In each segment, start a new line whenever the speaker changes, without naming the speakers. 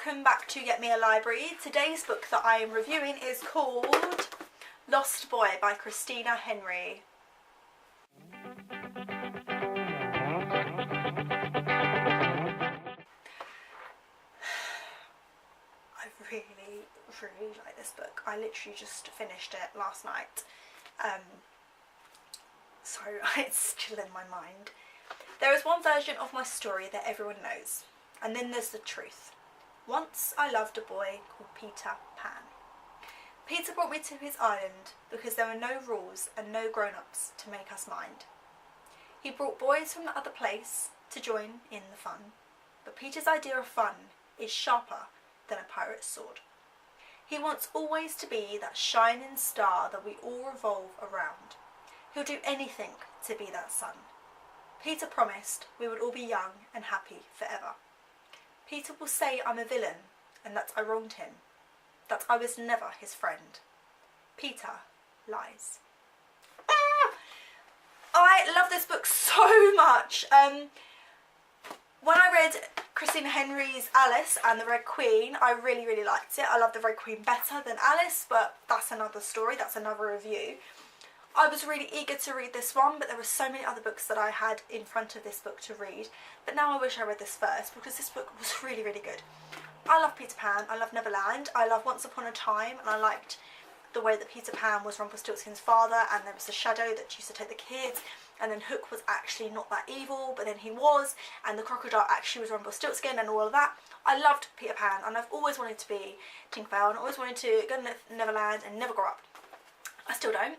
welcome back to Get Me a Library. Today's book that I am reviewing is called Lost Boy by Christina Henry. I really like this book. I literally just finished it last night, so it's still in my mind. There is one version of my story that everyone knows, and then there's the truth. Once I loved a boy called Peter Pan. Peter brought me to his island because there were no rules and no grown-ups to make us mind. He brought boys from the other place to join in the fun, but Peter's idea of fun is sharper than a pirate's sword. He wants always to be that shining star that we all revolve around. He'll do anything to be that sun. Peter promised we would all be young and happy forever. Peter will say I'm a villain and that I wronged him, that I was never his friend. Peter lies. I love this book so much. When I read Christina Henry's Alice and the Red Queen, I really liked it. I love the Red Queen better than Alice, but that's another story, that's another review. I was really eager to read this one, but there were so many other books that I had in front of this book to read. But now I wish I read this first, because this book was really good. I love Peter Pan, I love Neverland, I love Once Upon a Time, and I liked the way that Peter Pan was Rumpelstiltskin's father, and there was a shadow that used to take the kids, and then Hook was actually not that evil, but then he was, and the crocodile actually was Rumpelstiltskin and all of that. I loved Peter Pan, and I've always wanted to be Tinkerbell, and I always wanted to go to Neverland and never grow up. I still don't.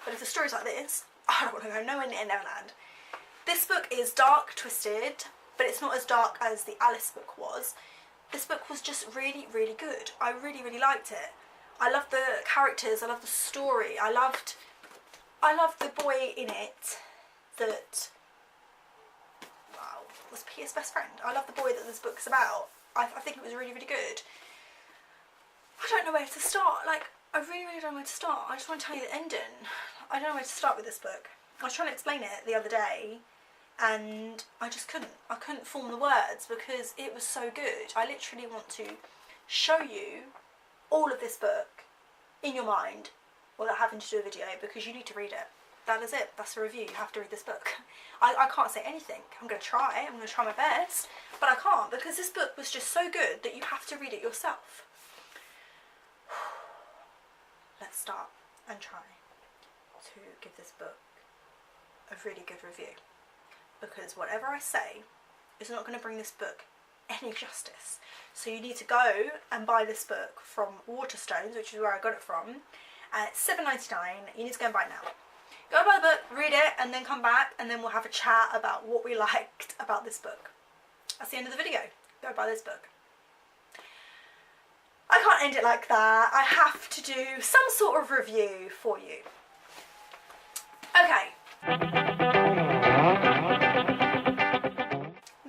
But if the story's like this, I don't want to go nowhere near Neverland. This book is dark, twisted, but it's not as dark as the Alice book was. This book was just really good. I really liked it. I loved the characters, I loved the story, I loved the boy in it that, wow, was Peter's best friend. I love the boy that this book's about. I think it was really good. I don't know where to start. Like, I really don't know where to start. I just want to tell you the ending. I don't know where to start with this book. I was trying to explain it the other day and I just couldn't. I couldn't form the words because it was so good. I literally want to show you all of this book in your mind without having to do a video, because you need to read it. That is it. That's the review. You have to read this book. I can't say anything. I'm going to try. I'm going to try my best. But I can't, because this book was just so good that you have to read it yourself. Let's start and try to give this book a really good review, because whatever I say is not going to bring this book any justice. So you need to go and buy this book from Waterstones, which is where I got it from, at $7.99. You need to go and buy it now. Go and buy the book, read it, and then come back, and then we'll have a chat about what we liked about this book. That's the end of the video. Go buy this book. I can't end it like that. I have to do some sort of review for you. Okay.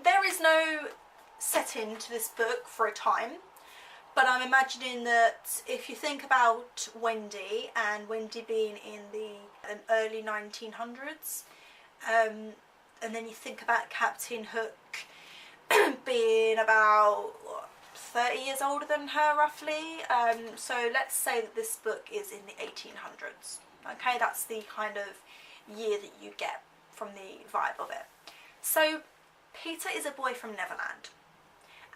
There is no setting to this book for a time, but I'm imagining that if you think about Wendy, and Wendy being in the early 1900s, and then you think about Captain Hook being about, what, 30 years older than her roughly, so let's say that this book is in the 1800s. Okay, that's the kind of year that you get from the vibe of it. So Peter is a boy from Neverland,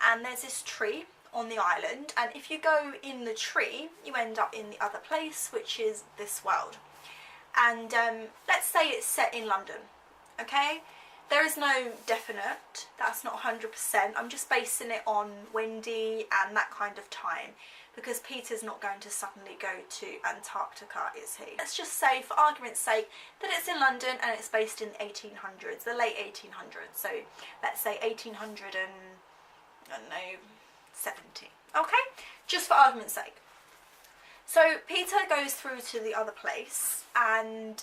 and there's this tree on the island, and if you go in the tree you end up in the other place, which is this world. And let's say it's set in London. Okay, there is no definite, that's not 100%, I'm just basing it on Wendy and that kind of time, because Peter's not going to suddenly go to Antarctica, is he? Let's just say, for argument's sake, that it's in London and it's based in the 1800s, the late 1800s, so let's say 1800 and, I don't know, 70, okay? Just for argument's sake. So Peter goes through to the other place, and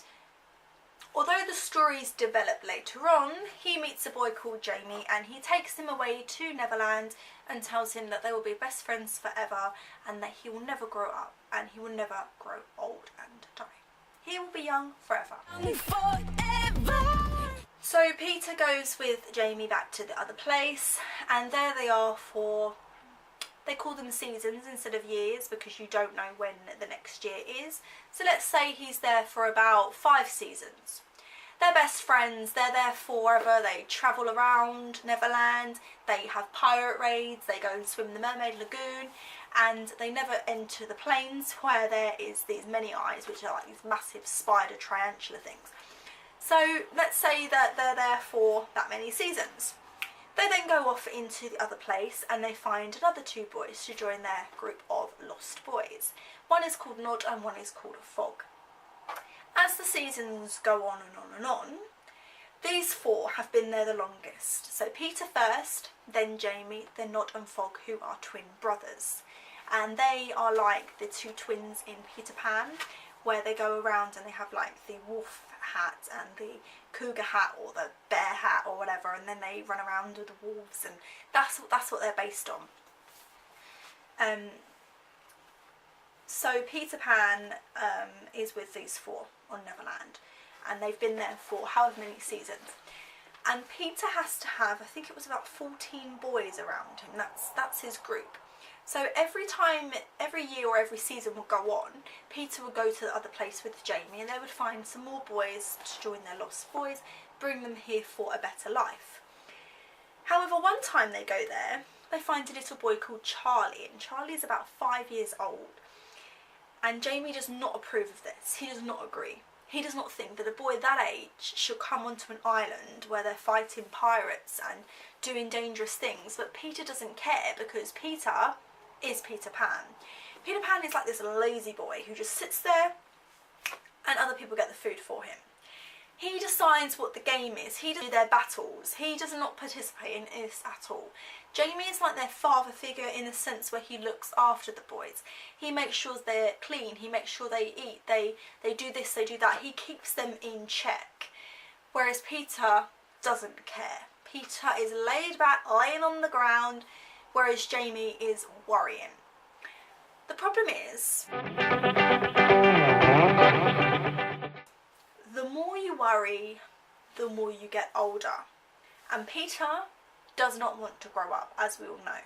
although the stories develop later on, he meets a boy called Jamie, and he takes him away to Neverland and tells him that they will be best friends forever, and that he will never grow up and he will never grow old and die. He will be young forever. So Peter goes with Jamie back to the other place, and there they are for They call them seasons instead of years because you don't know when the next year is. So let's say he's there for about 5 seasons. They're best friends, they're there forever, they travel around Neverland, they have pirate raids, they go and swim in the Mermaid Lagoon, and they never enter the plains where there is these many eyes, which are like these massive spider tarantula things. So let's say that they're there for that many seasons. They then go off into the other place and they find another 2 boys to join their group of lost boys. One is called Nod and one is called Fog. As the seasons go on and on and on, these 4 have been there the longest. So Peter first, then Jamie, then Nod and Fog, who are twin brothers. And they are like the 2 twins in Peter Pan, where they go around and they have like the wolf hat and the cougar hat or the bear hat or whatever, and then they run around with the wolves, and that's what they're based on. So Peter Pan is with these 4 on Neverland, and they've been there for however many seasons. And Peter has to have, I think it was about 14 boys around him. That's his group. So every year or every season would go on, Peter would go to the other place with Jamie, and they would find some more boys to join their lost boys, bring them here for a better life. However, one time they go there, they find a little boy called Charlie, and Charlie's about 5 years old. And Jamie does not approve of this. He does not agree. He does not think that a boy that age should come onto an island where they're fighting pirates and doing dangerous things. But Peter doesn't care because Peter is Peter Pan. Peter Pan is like this lazy boy who just sits there and other people get the food for him. He decides what the game is. He does their battles. He does not participate in this at all. Jamie is like their father figure in the sense where he looks after the boys. He makes sure they're clean. He makes sure they eat. They do this, they do that. He keeps them in check. Whereas Peter doesn't care. Peter is laid back, laying on the ground, whereas Jamie is worrying. The problem is, the more you worry, the more you get older. And Peter does not want to grow up, as we all know.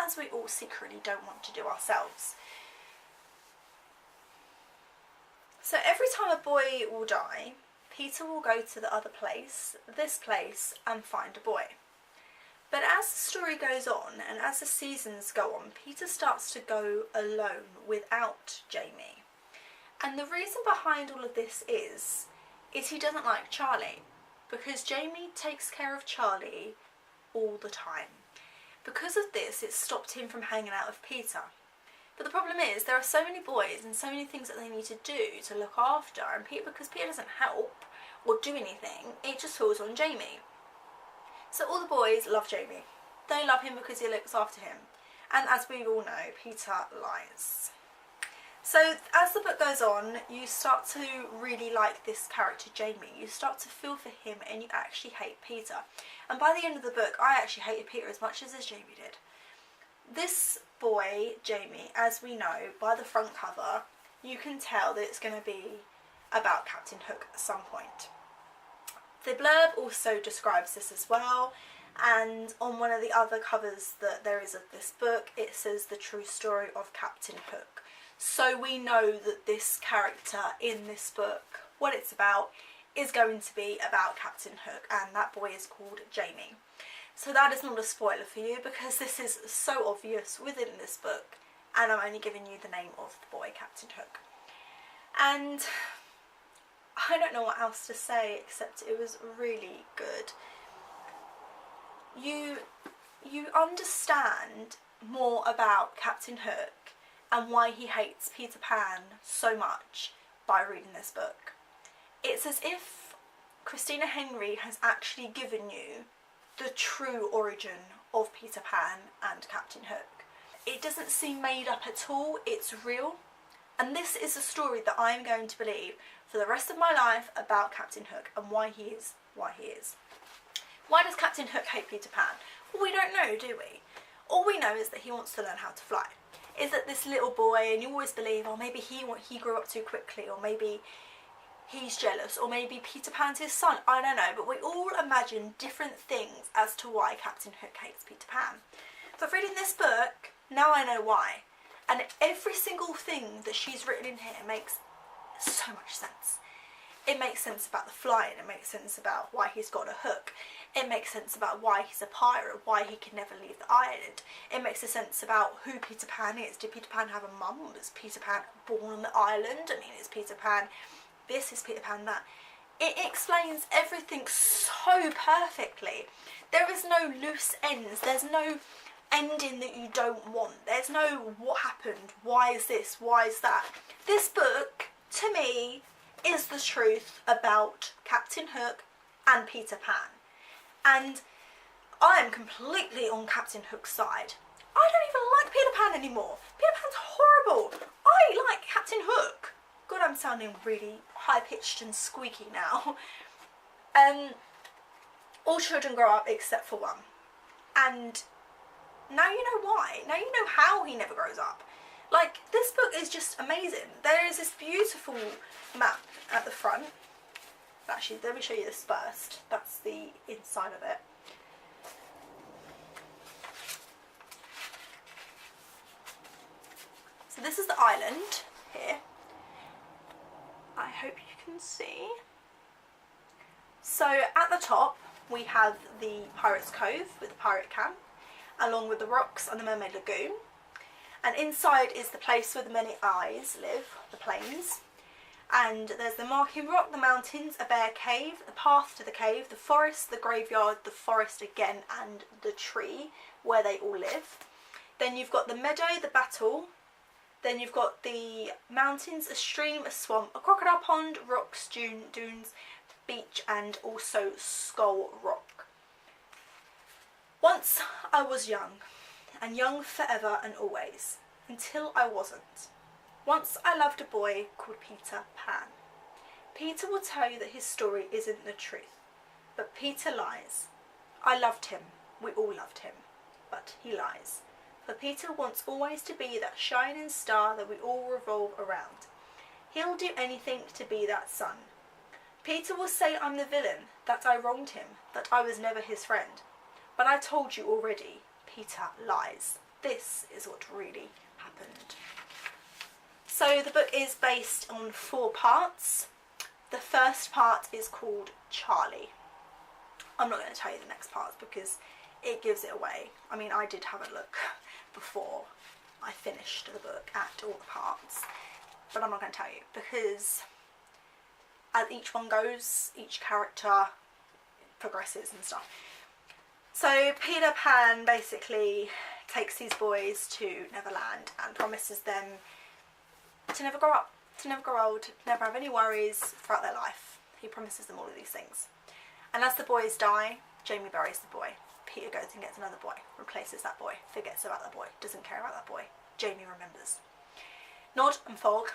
As we all secretly don't want to do ourselves. So every time a boy will die, Peter will go to the other place, this place, and find a boy. But as the story goes on, and as the seasons go on, Peter starts to go alone without Jamie. And the reason behind all of this is he doesn't like Charlie, because Jamie takes care of Charlie all the time. Because of this, it stopped him from hanging out with Peter. But the problem is, there are so many boys and so many things that they need to do to look after, and because Peter doesn't help or do anything, it just falls on Jamie. So all the boys love Jamie. They love him because he looks after him. And as we all know, Peter lies. So as the book goes on, you start to really like this character Jamie. You start to feel for him and you actually hate Peter. And by the end of the book, I actually hated Peter as much as Jamie did. This boy, Jamie, as we know by the front cover, you can tell that it's going to be about Captain Hook at some point. The blurb also describes this as well, and on one of the other covers that there is of this book, it says the true story of Captain Hook. So we know that this character in this book, what it's about, is going to be about Captain Hook, and that boy is called Jamie. So that is not a spoiler for you because this is so obvious within this book, and I'm only giving you the name of the boy, Captain Hook. And I don't know what else to say except it was really good. You understand more about Captain Hook and why he hates Peter Pan so much by reading this book. It's as if Christina Henry has actually given you the true origin of Peter Pan and Captain Hook. It doesn't seem made up at all, it's real. And this is a story that I'm going to believe for the rest of my life about Captain Hook and why he is why he is. Why does Captain Hook hate Peter Pan? Well, we don't know, do we? All we know is that he wants to learn how to fly. Is that this little boy, and you always believe, oh, maybe he grew up too quickly, or maybe he's jealous, or maybe Peter Pan's his son. I don't know, but we all imagine different things as to why Captain Hook hates Peter Pan. But reading this book, Now I know why. And every single thing that she's written in here makes so much sense. It makes sense about the flying, it makes sense about why he's got a hook, it makes sense about why he's a pirate, why he can never leave the island. It makes a sense about who Peter Pan is. Did Peter Pan have a mum? Was Peter Pan born on the island? I mean, is Peter Pan this, is Peter Pan that? It explains everything so perfectly. There is no loose ends, there's no ending that you don't want. There's no what happened, why is this, why is that. This book, to me, is the truth about Captain Hook and Peter Pan. And I am completely on Captain Hook's side. I don't even like Peter Pan anymore. Peter Pan's horrible. I like Captain Hook. God, I'm sounding really high-pitched and squeaky now. All children grow up except for one. And now you know why. Now you know how he never grows up. Like, this book is just amazing. There is this beautiful map at the front. Actually, let me show you this first. That's the inside of it. So this is the island here. I hope you can see. So at the top we have the Pirate's Cove with the pirate camp, along with the rocks and the Mermaid Lagoon. And inside is the place where the many eyes live, the plains. And there's the marking rock, the mountains, a bear cave, the path to the cave, the forest, the graveyard, the forest again, and the tree where they all live. Then you've got the meadow, the battle. Then you've got the mountains, a stream, a swamp, a crocodile pond, rocks, dunes, beach, and also Skull Rock. Once I was young, and young forever and always, until I wasn't. Once I loved a boy called Peter Pan. Peter will tell you that his story isn't the truth, but Peter lies. I loved him, we all loved him, but he lies. For Peter wants always to be that shining star that we all revolve around. He'll do anything to be that sun. Peter will say I'm the villain, that I wronged him, that I was never his friend. But I told you already, Peter lies. This is what really happened. So the book is based on 4 parts. The first part is called Charlie. I'm not going to tell you the next part because it gives it away. I mean, I did have a look before I finished the book at all the parts, but I'm not going to tell you because as each one goes, each character progresses and stuff. So Peter Pan basically takes these boys to Neverland and promises them to never grow up, to never grow old, never have any worries throughout their life. He promises them all of these things. And as the boys die, Jamie buries the boy. Peter goes and gets another boy, replaces that boy, forgets about that boy, doesn't care about that boy. Jamie remembers. Nod and Fog,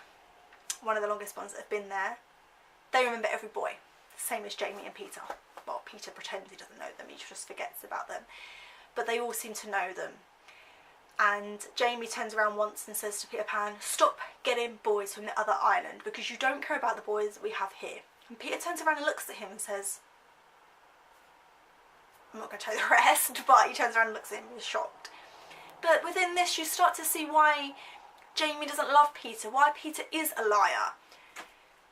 one of the longest ones that have been there, they remember every boy, same as Jamie and Peter. Well, Peter pretends he doesn't know them, he just forgets about them. But they all seem to know them. And Jamie turns around once and says to Peter Pan, stop getting boys from the other island because you don't care about the boys that we have here. And Peter turns around and looks at him and says, I'm not going to tell you the rest, but he turns around and looks at him and is shocked. But within this you start to see why Jamie doesn't love Peter, why Peter is a liar.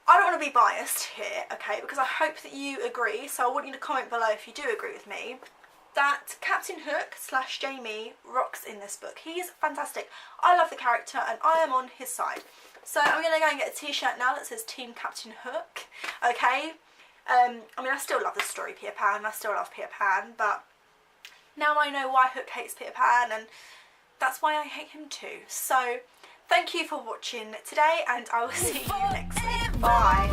I don't want to be biased here, okay, because I hope that you agree, so I want you to comment below if you do agree with me, that Captain Hook / Jamie rocks in this book. He is fantastic. I love the character and I am on his side. So I'm going to go and get a t-shirt now that says Team Captain Hook, okay. I mean, I still love the story Peter Pan, I still love Peter Pan, but now I know why Hook hates Peter Pan and that's why I hate him too. So thank you for watching today and I will see you next week. Bye.